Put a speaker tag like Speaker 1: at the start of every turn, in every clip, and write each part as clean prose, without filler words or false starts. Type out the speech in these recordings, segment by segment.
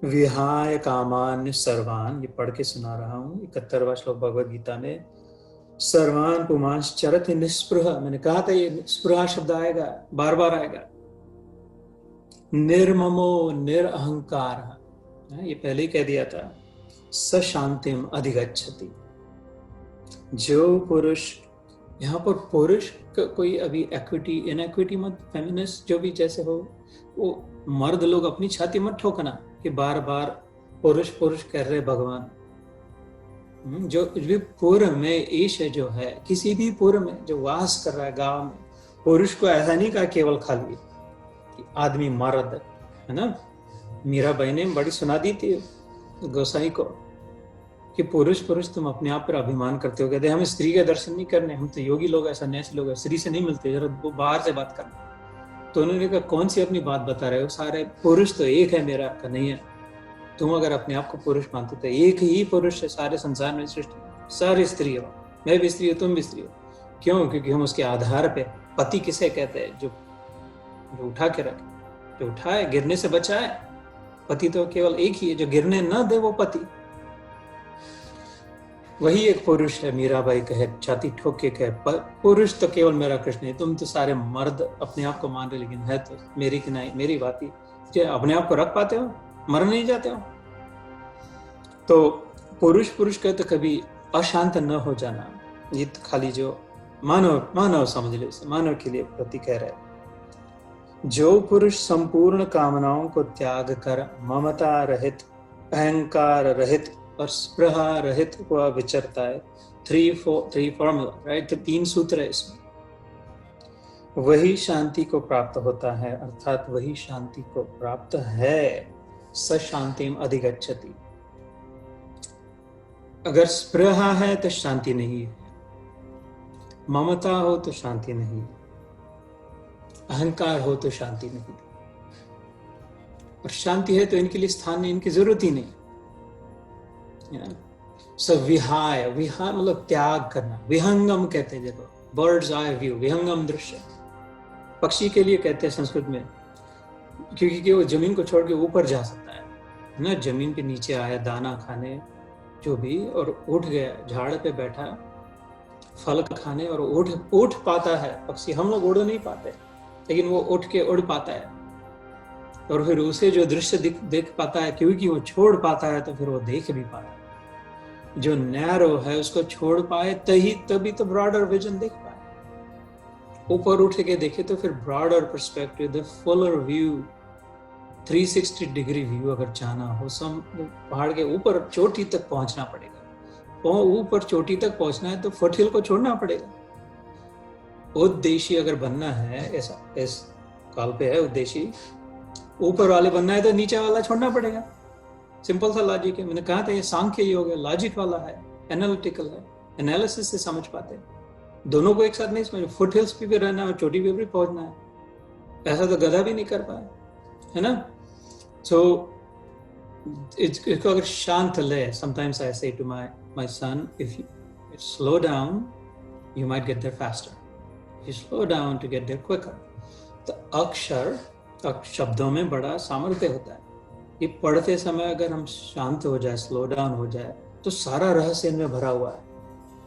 Speaker 1: विहाय कामान्य सर्वान, ये पढ़ के सुना रहा हूँ 71वां श्लोक भगवद गीता में। सर्वान पुमांस चरति निस्पृह, मैंने कहा था ये स्पृहा शब्द आएगा, बार बार आएगा। निर्ममो निरअहंकार, ये पहले ही कह दिया था। स शांतिम अधिगच्छति, जो पुरुष, यहाँ पर पुरुष कोई अभी एक्विटी इनएक्विटी मत, फेमिनिस्ट जो भी जैसे हो, वो मर्द लोग अपनी छाती मत ठोकना कि बार बार पुरुष पुरुष कर रहे भगवान। जो भी पूर्व में ईश जो है, किसी भी पूर्व में जो वास कर रहा है गांव में, पुरुष को ऐसा नहीं कहा केवल खाली कि आदमी मर्द है ना। मीराबाई ने बड़ी सुना दी थी गोसाई को कि पुरुष पुरुष तुम अपने आप पर अभिमान करते हो, कहते हमें स्त्री के दर्शन नहीं करने, हम तो योगी लोग, ऐसा नैसे लोग स्त्री से नहीं मिलते, जरा वो बाहर से बात करना। तो उन्होंने कहा कौन सी अपनी बात बता रहे हो, सारे पुरुष तो एक है, मेरा का नहीं है। तुम अगर अपने आप को पुरुष मानते तो एक ही पुरुष है सारे संसार में, सृष्टि में सारी स्त्री हो, मैं भी स्त्री हूँ तुम भी स्त्री हो। क्यों? क्योंकि हम उसके आधार पे, पति किसे कहते हैं? जो उठा के रखे, जो उठाए, गिरने से बचाए। पति तो केवल एक ही है, जो गिरने न दे वो पति, वही एक पुरुष है। मीराबाई कहे, छाती ठोक के कहे, पुरुष तो केवल मेरा कृष्ण है, तुम तो सारे मर्द अपने आप को मान रहे, लेकिन है तो मेरी की नहीं, मेरी बात ही। क्या अपने आप को रख पाते हो? मर नहीं जाते हो? तो पुरुष पुरुष का तो कभी अशांत न हो जाना, ये तो खाली जो मानव समझ लो, मानव के लिए प्रति कह रहे। जो पुरुष संपूर्ण कामनाओं को त्याग कर ममता रहित, अहंकार रहित और स्पृहा रहित हुआ विचरता है, थ्री फॉर्मूला, राइट, 3 सूत्र है इसमें, वही शांति को प्राप्त होता है, अर्थात वही शांति को प्राप्त है। स शांतिम अधिगच्छति। अगर स्पृहा है तो शांति नहीं है, ममता हो तो शांति नहीं है, अहंकार हो तो शांति नहीं है, और शांति है तो इनके लिए स्थान नहीं, इनकी जरूरत ही नहीं। विहाय, विहाय मतलब त्याग करना, विहंगम कहते हैं, देखो बर्ड्स आई व्यू, विहंगम दृश्य पक्षी के लिए कहते हैं संस्कृत में, क्योंकि वो जमीन को छोड़ के ऊपर जा सकता है ना, जमीन के नीचे आया दाना खाने जो भी, और उठ गया, झाड़ पे बैठा फल खाने, और उठ पाता है पक्षी। हम लोग उड़ नहीं पाते, लेकिन वो उठ के उड़ पाता है, और फिर उसे जो दृश्य देख पाता है, क्योंकि वो छोड़ पाता है तो फिर वो देख भी पाता है। जो नैरो है उसको छोड़ पाए तभी तो ब्रॉडर विजन देख पाए। ऊपर उठ के देखे तो फिर broader perspective, the Fuller view, 360 degree view अगर जाना हो, पहाड़ के ऊपर चोटी तक पहुंचना पड़ेगा। ऊपर चोटी तक पहुंचना है तो फुटहिल को छोड़ना पड़ेगा। उद्देश्य अगर बनना है, ऐसा इस काल पे है उद्देश्य, ऊपर वाले बनना है तो नीचे वाला छोड़ना पड़ेगा। सिंपल सा लॉजिक है। मैंने कहा था ये सांख्य योग है, लॉजिक वाला है, एनालिटिकल है, एनालिसिस से समझ पाते हैं। दोनों को एक साथ नहीं समझ, फुट हिल्स पे भी रहना है और चोटी पे भी पहुंचना है, ऐसा तो गधा भी नहीं कर पाया, है ना। सो इसको अगर शांत ले, sometimes I say to my son, if you slow down you might get there faster, if you slow down to get there quicker. तो अक्षर शब्दों में बड़ा सामर्थ्य होता है। ये पढ़ते समय अगर हम शांत हो जाए, स्लो डाउन हो जाए, तो सारा रहस्य इनमें भरा हुआ है।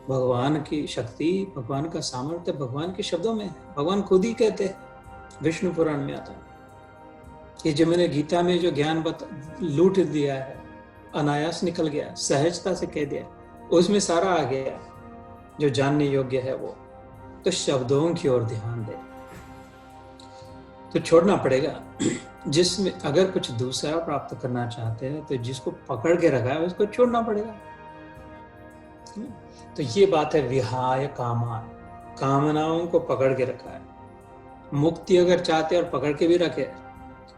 Speaker 1: भगवान की शक्ति, भगवान का सामर्थ्य भगवान के शब्दों में है। भगवान खुद ही कहते हैं, विष्णु पुराण में आता है, ये जो मैंने गीता में जो ज्ञान लूट दिया है, अनायास निकल गया, सहजता से कह दिया, उसमें सारा आ गया जो जानने योग्य है वो। तो शब्दों की ओर ध्यान दे, तो छोड़ना पड़ेगा। जिसमें अगर कुछ दूसरा प्राप्त करना चाहते हैं तो जिसको पकड़ के रखा है उसको छोड़ना पड़ेगा। तो ये बात है, विहाय कामान, कामनाओं को पकड़ के रखा है। मुक्ति अगर चाहते और पकड़ के भी रखे,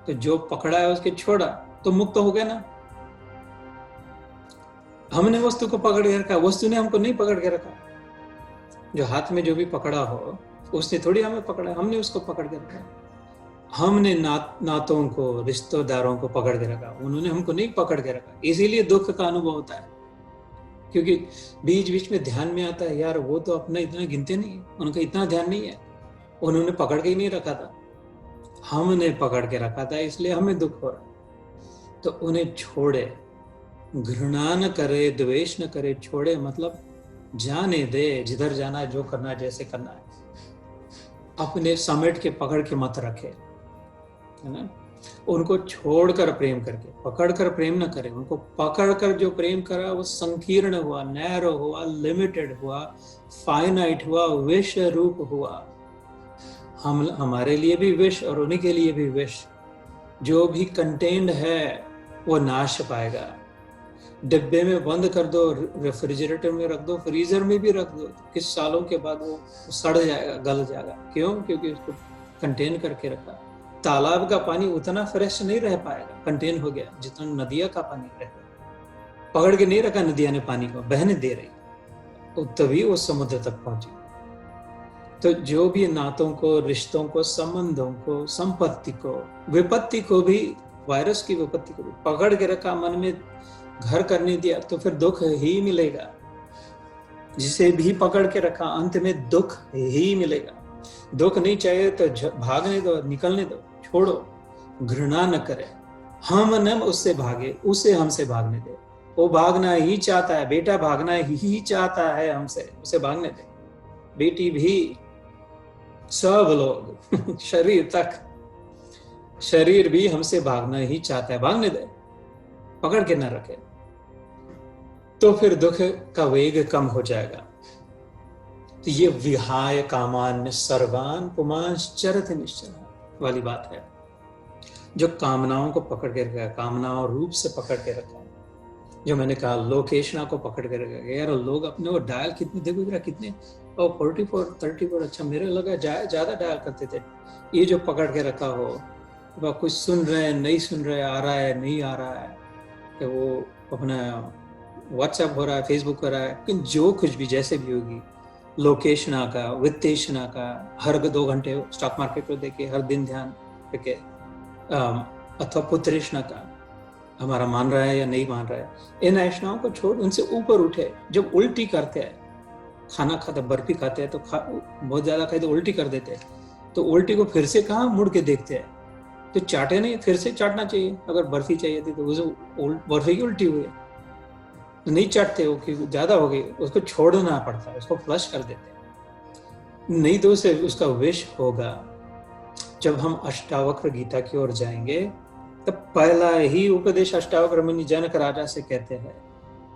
Speaker 1: तो जो पकड़ा है उसके छोड़ा तो मुक्त हो गया ना। हमने वस्तु को पकड़ के रखा, वस्तु ने हमको नहीं पकड़ के रखा। जो हाथ में जो भी पकड़ा हो उसने थोड़ी हमें पकड़ा, हमने उसको पकड़ के रखा। हमने नातों को, रिश्तेदारों को पकड़ के रखा, उन्होंने हमको नहीं पकड़ के रखा। इसीलिए दुख का अनुभव होता है, क्योंकि बीच बीच में ध्यान में आता है, यार वो तो अपना इतना गिनते नहीं है, उनका इतना ध्यान नहीं है, उन्होंने पकड़ के ही नहीं रखा था, हमने पकड़ के रखा था, इसलिए हमें दुख हो रहा है। तो उन्हें छोड़े, घृणा न करे, द्वेष न करे, छोड़े मतलब जाने दे, जिधर जाना है, जो करना है, जैसे करना है, अपने समेट के पकड़ के मत रखे, है ना। उनको छोड़कर प्रेम करके, पकड़कर प्रेम न करे, उनको पकड़कर जो प्रेम करा वो संकीर्ण हुआ, नैरो हुआ, लिमिटेड हुआ, फाइनाइट हुआ, विष रूप हुआ। हमारे लिए भी विष और उन्हीं के लिए भी विष। जो भी कंटेन्ड है वो नाश पाएगा। डिब्बे में बंद कर दो, रेफ्रिजरेटर में रख दो, फ्रीजर में भी रख दो, किस सालों के बाद वो सड़ जाएगा, गल जाएगा। क्यों? क्योंकि उसको कंटेन करके रखा। तालाब का पानी उतना फ्रेश नहीं रह पाएगा, कंटेन हो गया, जितना नदिया का पानी रहता। पकड़ के नहीं रखा नदिया ने पानी को, बहने दे रही, तो तभी वो समुद्र तक पहुंची। तो जो भी नातों को, रिश्तों को, संबंधों को, संपत्ति को, विपत्ति को भी, वायरस की विपत्ति को भी पकड़ के रखा, मन में घर करने दिया, तो फिर दुख ही मिलेगा। जिसे भी पकड़ के रखा अंत में दुख ही मिलेगा। दुख नहीं चाहिए तो भागने दो, निकलने दो, छोड़ो, घृणा न करे। हम न उससे भागे, उसे हमसे भागने दे। वो भागना ही चाहता है, बेटा भागना ही चाहता है हमसे, उसे भागने दे। बेटी भी, सब लोग शरीर तक, शरीर भी हमसे भागना ही चाहता है, भागने दे, पकड़ के न रखे, तो फिर दुख का वेग कम हो जाएगा। तो ये विहाय कामान्य सर्वान पुमांश्चरत निश्चय वाली बात है। जो कामनाओं को पकड़ के रखा, कामनाओं रूप से पकड़ के रखा, जो मैंने कहा लोकेशना को पकड़ के रखा। यार लोग अपने वो डायल कितने, देखो जरा कितने, और 44 34, अच्छा मेरे लगा ज्यादा डायल करते थे। ये जो पकड़ के रखा हो, वह कुछ सुन रहे हैं, नहीं सुन रहे, आ रहा है, नहीं आ रहा है, कि वो अपना व्हाट्सएप हो रहा है, फेसबुक हो रहा है, कि जो कुछ भी जैसे भी होगी, लोकेशना का, वित्तेशना का, हर 2 घंटे स्टॉक मार्केट को देखे, हर दिन ध्यान रखे, अथवा पुत्रेशना का, हमारा मान रहा है या नहीं मान रहा है। इन ऐशनाओं को छोड़, उनसे ऊपर उठे। जब उल्टी करते हैं, खाना खाते, बर्फी खाते हैं, तो बहुत ज्यादा खाए तो उल्टी कर देते हैं, तो उल्टी को फिर से कहाँ मुड़ के देखते हैं, तो चाटे नहीं, फिर से चाटना चाहिए। अगर बर्फी चाहिए थी तो उसे बर्फी की उल्टी हुई, नहीं चाटते हो कि ज्यादा हो गई, उसको छोड़ना पड़ता है, उसको फ्लश कर देते हैं, नहीं तो उसे उसका विष होगा। जब हम अष्टावक्र गीता की ओर जाएंगे, तब पहला ही उपदेश अष्टावक्र मुनि जनक राजा से कहते हैं।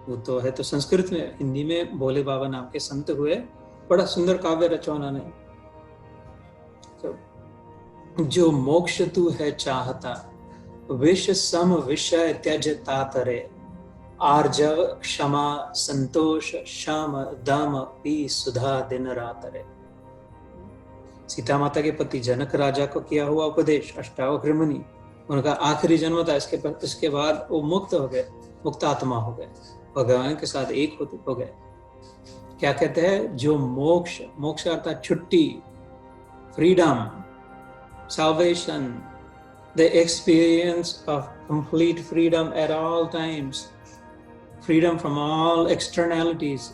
Speaker 1: वो तो है तो संस्कृत में, हिंदी में भोले बाबा नाम के संत हुए, बड़ा सुंदर काव्य रचा उन्होंने। तो जो मोक्ष तू है चाहता, विष सम विषय त्यज तातरे, आर्जव क्षमा संतोष श्याम दाम पी सुधा दिन रात रे। सीता माता के पति जनक राजा को किया हुआ उपदेश अष्टावक्र मुनि, उनका आखिरी जन्म था। इसके बाद वो मुक्त हो गए, मुक्त आत्मा हो गए, भगवान के साथ एक हो गए। क्या कहते हैं? जो मोक्ष, मोक्ष अर्थात छुट्टी, freedom, salvation, the experience of complete freedom at all times, freedom from all externalities,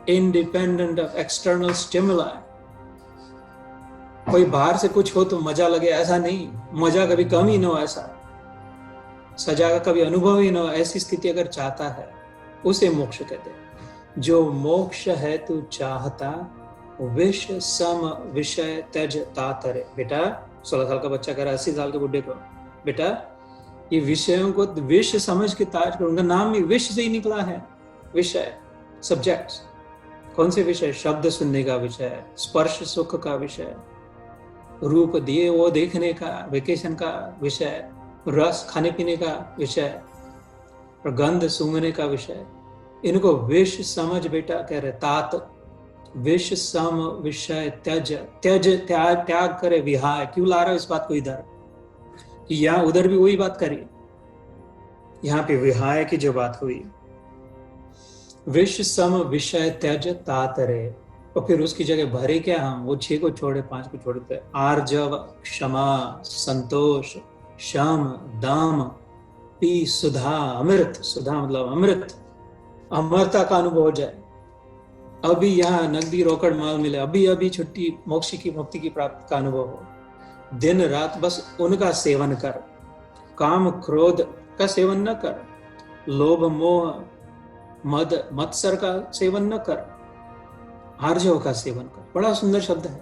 Speaker 1: independent of external stimuli. कोई बाहर से कुछ हो तो मजा लगे, ऐसा नहीं, मजा कभी कम ही ना हो, ऐसा सजा का कभी अनुभव ही ना हो, ऐसी स्थिति अगर चाहता है, उसे मोक्ष कहते हैं। जो मोक्ष है तू चाहता, विष सम विषय त्यज तातरे। बेटा 16 साल का बच्चा कह रहा है 80 साल के बुढ़े को, बेटा ये विषयों को विष समझ के ताज करो। उनका नाम भी विष से ही निकला है। विषय, सब्जेक्ट्स, कौन से विषय? शब्द सुनने का विषय, स्पर्श सुख का विषय, रूप दिए वो देखने का, वेकेशन का विषय, रस खाने पीने का विषय, और गंध सूंघने का विषय। इनको विष समझ बेटा कह रहे। तात विष सम विषय त्यज, त्यज त्याग करे, विहाय। क्यों ला रहा है इस बात को इधर? कि यहाँ उधर भी वही बात करी, यहाँ पे विहाय की जो बात हुई, विष सम विषय त्यज तातरे, और फिर उसकी जगह भरे क्या हम? वो 6 को छोड़े, 5 को छोड़ते। आर्जव क्षमा संतोष श्याम दाम पी सुधा अमृत। सुधा मतलब अमृत, अमरता का अनुभव हो जाए। अभी यहाँ नकदी रोकड़ माल मिले, अभी अभी छुट्टी, मोक्ष की मुक्ति की प्राप्ति का अनुभव हो। दिन रात बस उनका सेवन कर। काम क्रोध का सेवन न कर, लोभ मोह मद मत्सर का सेवन न कर, आर्जव का सेवन कर। बड़ा सुंदर शब्द है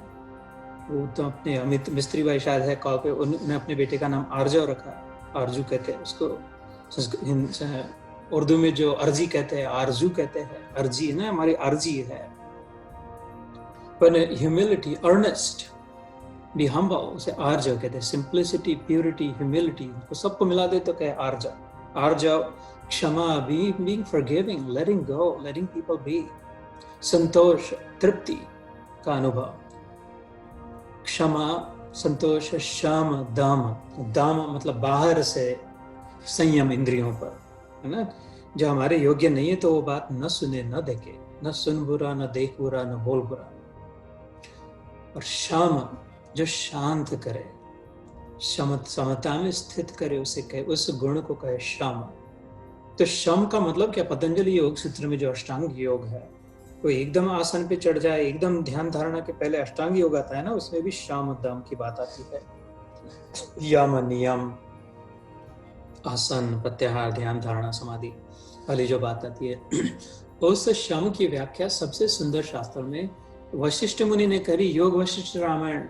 Speaker 1: वो। तो अपने अमित मिस्त्री भाई शायद है कॉल पे, उन्होंने अपने बेटे का नाम आर्जव रखा, आरजू कहते हैं उसको। उर्दू में जो अर्जी कहते हैं आरजू कहते हैं, अर्जी है ना, हमारी अर्जी है। पर ह्यूमिलिटी, अर्नेस्ट, बी हम्बल, उसे आर्जव कहते हैं। सिंप्लिसिटी, प्योरिटी, ह्यूमिलिटी, तो सबको मिला दे तो क्या है आर्जव। आर्जव क्षमा, being forgiving, letting go, letting people be. संतोष, तृप्ति का अनुभव। क्षमा, संतोष, शम, दाम, दाम मतलब बाहर से संयम इंद्रियों पर, है ना। जो हमारे योग्य नहीं है तो वो बात न सुने न देखे, न सुन बुरा, न देख बुरा, न बोल बुरा। और शम, जो शांत करे, समता में स्थित करे, उसे कहे, उस गुण को कहे शम। तो शम का मतलब क्या? पतंजलि योग सूत्र में जो अष्टांग योग है, वो एकदम आसन पे चढ़ जाए, एकदम ध्यान धारणा के पहले अष्टांग योग आता है ना, उसमें भी शाम दाम की बात आती है। यम, नियम, आसन, प्रत्याहार, ध्यान धारणा, समाधि वाली जो बात आती है, उस शम की व्याख्या सबसे सुंदर शास्त्र में वशिष्ठ मुनि ने करी। योग वशिष्ठ रामायण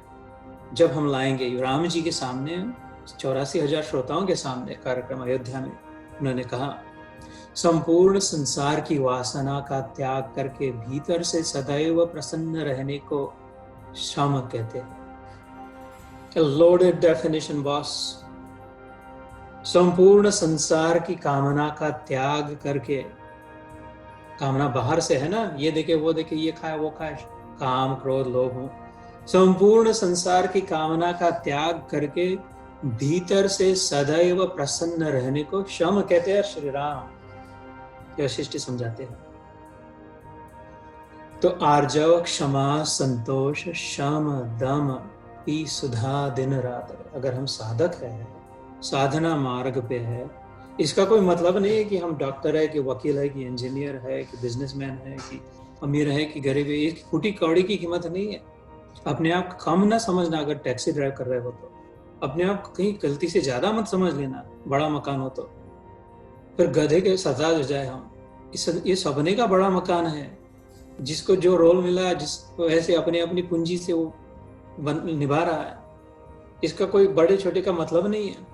Speaker 1: जब हम लाएंगे राम जी के सामने, 84,000 श्रोताओं के सामने कार्यक्रम अयोध्या में, उन्होंने कहा संपूर्ण संसार की वासना का त्याग करके भीतर से सदैव प्रसन्न रहने को शम कहते हैं। Loaded definition boss. संपूर्ण संसार की कामना का त्याग करके, कामना बाहर से है ना, ये देखे वो देखे, ये खाए वो खाए, काम क्रोध लोभ हो, संपूर्ण संसार की कामना का त्याग करके भीतर से सदैव प्रसन्न रहने को शम कहते हैं श्री राम। वशिष्ठ समझाते हैं। तो आर्जव, क्षमा, संतोष, शम, दम की सुधा दिन रात। अगर हम साधक है, साधना मार्ग पे है, इसका कोई मतलब नहीं है कि हम डॉक्टर है, कि वकील है, कि इंजीनियर है, कि बिजनेसमैन है, कि अमीर है, कि गरीब है। एक फूटी कौड़ी की कीमत नहीं है। अपने आप कम ना समझना। अगर टैक्सी ड्राइव कर रहे हो तो अपने आप कहीं गलती से ज्यादा मत समझ लेना। बड़ा मकान हो तो फिर गधे के सजा हो जाए हम। ये सपने का बड़ा मकान है। जिसको जो रोल मिला, जिसको ऐसे अपने अपनी पूंजी से वो निभा रहा है, इसका कोई बड़े छोटे का मतलब नहीं है।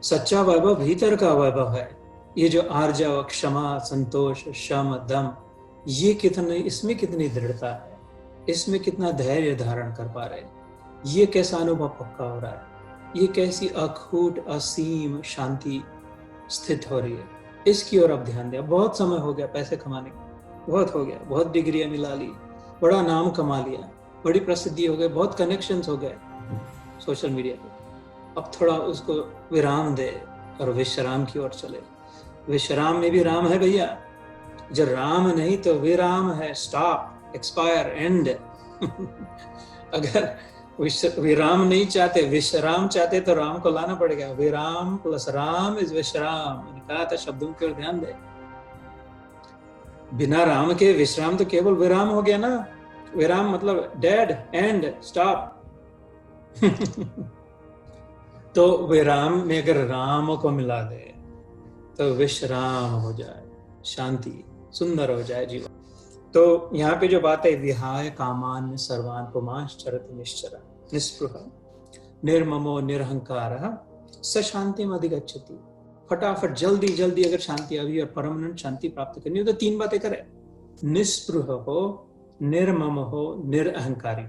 Speaker 1: सच्चा वैभव भीतर का वैभव है। ये जो आर्जव, क्षमा, संतोष, शम, दम, ये कितने, इसमें कितनी दृढ़ता है, इसमें कितना धैर्य धारण कर पा रहे हैं, ये कैसा अनुभव पक्का हो रहा है, ये कैसी अखूट असीम शांति स्थित हो रही है, इसकी ओर अब ध्यान दिया। बहुत समय हो गया पैसे कमाने का, बहुत हो गया, बहुत डिग्रियां मिला ली, बड़ा नाम कमा लिया, बड़ी प्रसिद्धि हो गई, बहुत कनेक्शंस हो गए सोशल मीडिया पे। अब थोड़ा उसको विराम दे और विश्राम की ओर चले। विश्राम में भी राम है भैया। जब राम नहीं तो विराम है, स्टॉप, एक्सपायर, एंड। अगर विराम नहीं चाहते, विश्राम चाहते, तो राम को लाना पड़ेगा। विराम प्लस राम इज विश्राम। मैंने कहा था शब्दों की ओर ध्यान दे। बिना राम के विश्राम तो केवल विराम हो गया ना। विराम मतलब डेड, एंड, स्टॉप। तो विराम में अगर राम को मिला दे तो विश्राम हो जाए, शांति, सुंदर हो जाए जीवन। तो यहाँ पे जो बात है, विहाय कामान सर्वान पुमांश चरत निश्चर निस्पृह निर्ममो निरहंकार स शांतिम अधिगच्छति। फटाफट जल्दी जल्दी अगर शांति अभी और परमानेंट शांति प्राप्त करनी हो तो 3 बातें करें। निस्पृह हो, निर्मम हो, निरअहंकारी।